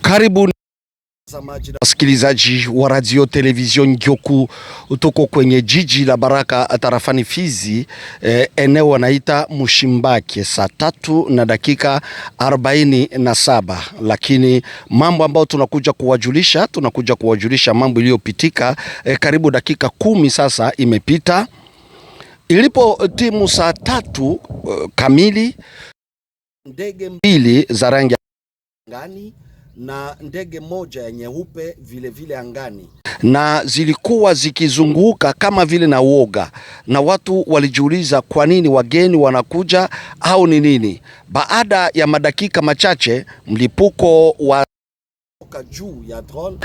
Karibu wasikilizaji wa radio television Ngyoku, utoko kwenye jiji la Baraka tarafani Fizi, eneo wanaita Mushimbake, saa 3:47. Lakini mambo ambayo tunakuja kuwajulisha mambo iliyopitika, karibu dakika 10 sasa imepita. Ilipo timu saa 3 kamili, ndege mbili za rangi angani na ndege moja ya nyeupe vile angani, na zilikuwa zikizunguka kama vile na uoga, na watu walijiuliza kwa nini wageni wanakuja au ni nini. Baada ya madakika machache, mlipuko wa juu ya drone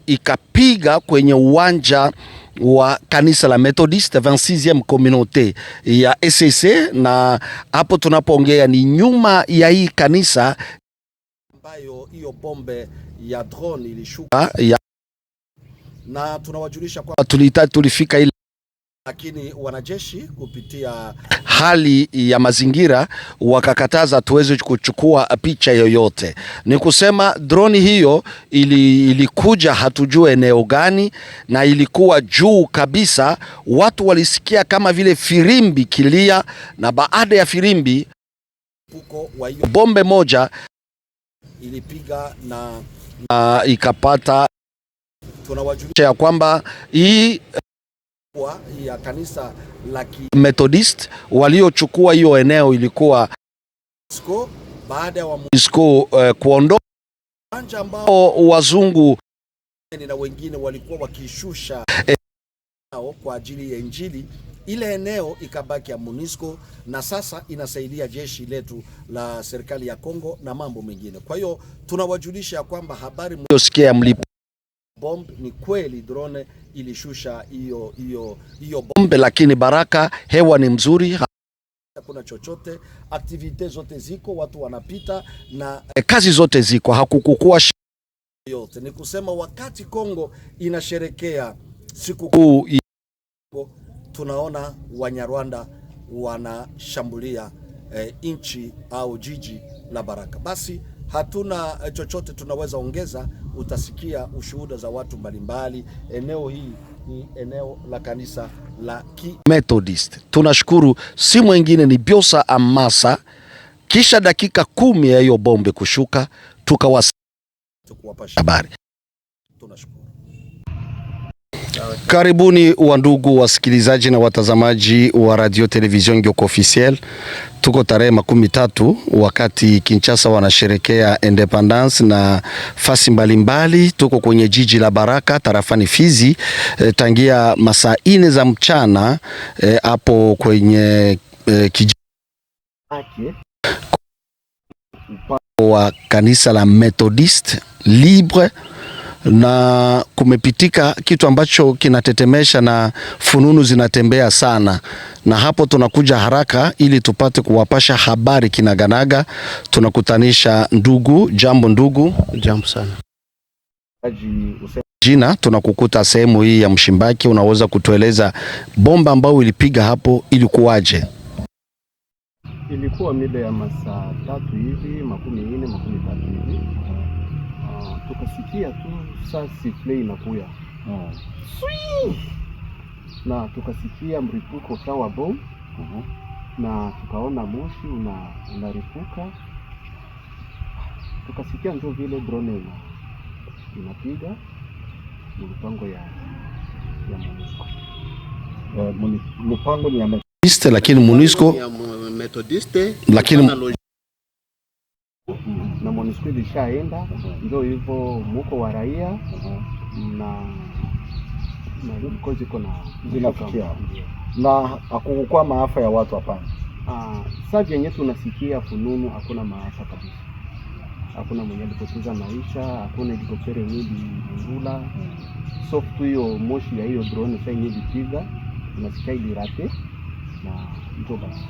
ikapiga kwenye uwanja wa kanisa la Methodiste 26e communauté ya SCC, na hapo tunapoongea ni nyuma ya hii kanisa ambayo hiyo bombe ya drone ilishuka na tunawajulisha kwa tulifika ile, lakini wanajeshi kupitia hali ya mazingira wakakataza tuweze kuchukua picha yoyote. Ni kusema drone hiyo ilikuja hatujue eneo gani, na ilikuwa juu kabisa. Watu walisikia kama vile firimbi kilia, na baada ya firimbi bombe moja ilipiga na ikapata. Tunawajulisha ya kwamba hii ya kanisa la Methodist waliochukua hiyo eneo ilikuwa baada ya MONUSCO kuondoka uwanja ambao wazungu na wengine walikuwa wakishusha kwa ajili ya Injili. Ile eneo ikabaki ya MONUSCO, na sasa inasaidia jeshi letu la serikali ya Kongo na mambo mengine. Kwa hiyo tunawajulisha kwamba habari mliosikia mlipo bomb ni kweli, drone ilishusha hiyo bombe, lakini Baraka hewa ni mzuri, hakuna chochote, activite zote ziko, watu wanapita na kazi zote ziko, hakukukua yote. Ni kusema wakati Kongo inasherekea sikukuu, tunaona Wanyarwanda wanashambulia inchi au jiji la Baraka. Basi hatuna chochote tunaweza ongeza, utasikia ushuhuda za watu mbalimbali. Eneo hii ni eneo la kanisa la Methodist. Tunashukuru, si mwingine ni Biosa Amasa. Kisha dakika 10 ya hiyo bombe kushuka, tukuwapasha habari. Tunashukuru. Karibuni wa ndugu wasikilizaji na watazamaji wa radio television Ngyoku officiel. Tuko tarehe 13 wakati Kinshasa wanasherekea independence na fasi mbalimbali. Tuko kwenye jiji la Baraka tarafani Fizi, tangia masaa 4 za mchana hapo kwenye kijiji wa kanisa la Methodist Libre, na kumepitika kitu ambacho kinatetemesha na fununu zinatembea sana, na hapo tunakuja haraka ili tupate kuwapasha habari kinaganaga. Tunakutanisha ndugu. Jambo ndugu. Jambo sana. Jina tunakukuta sehemu hii ya Mshimbaki, unaweza kutueleza bomba ambayo ilipiga hapo ilikuwaje? Ilikuwa mida ya masaa 3 hivi, 4:30 hivi. Tukasikia tu sasa play inakuya. Na tukasikia mripuko sawa bom. Na tukaona moshi unaripuka. Tukasikia ndio vile drone inapiga mpango ya MONUSCO. Mpango ni ya Methodist, lakini MONUSCO lakini na MONUSCO ilishaenda, ndio hivyo muko wa raia na kozi kuna zinafikia, na hakukua maafa ya watu hapana. Sasa yenyewe tunasikia fununu, hakuna maafa kabisa, hakuna mwenye alipoteza maisha, hakuna helikopteri nyingi ndula. Soft hiyo moshi ya hiyo drone sasa yenyewe ilipiga, tunasikia ilirate na mtu basi,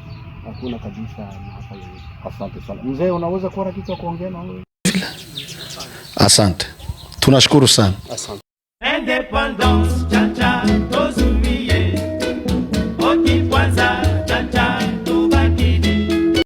hakuna kabisa maafa yoyote. Asante sana. Mzee, unaweza kuwa kitu kuongea na wewe? Asante. Tunashukuru sana. Asante. Indépendance, cha cha,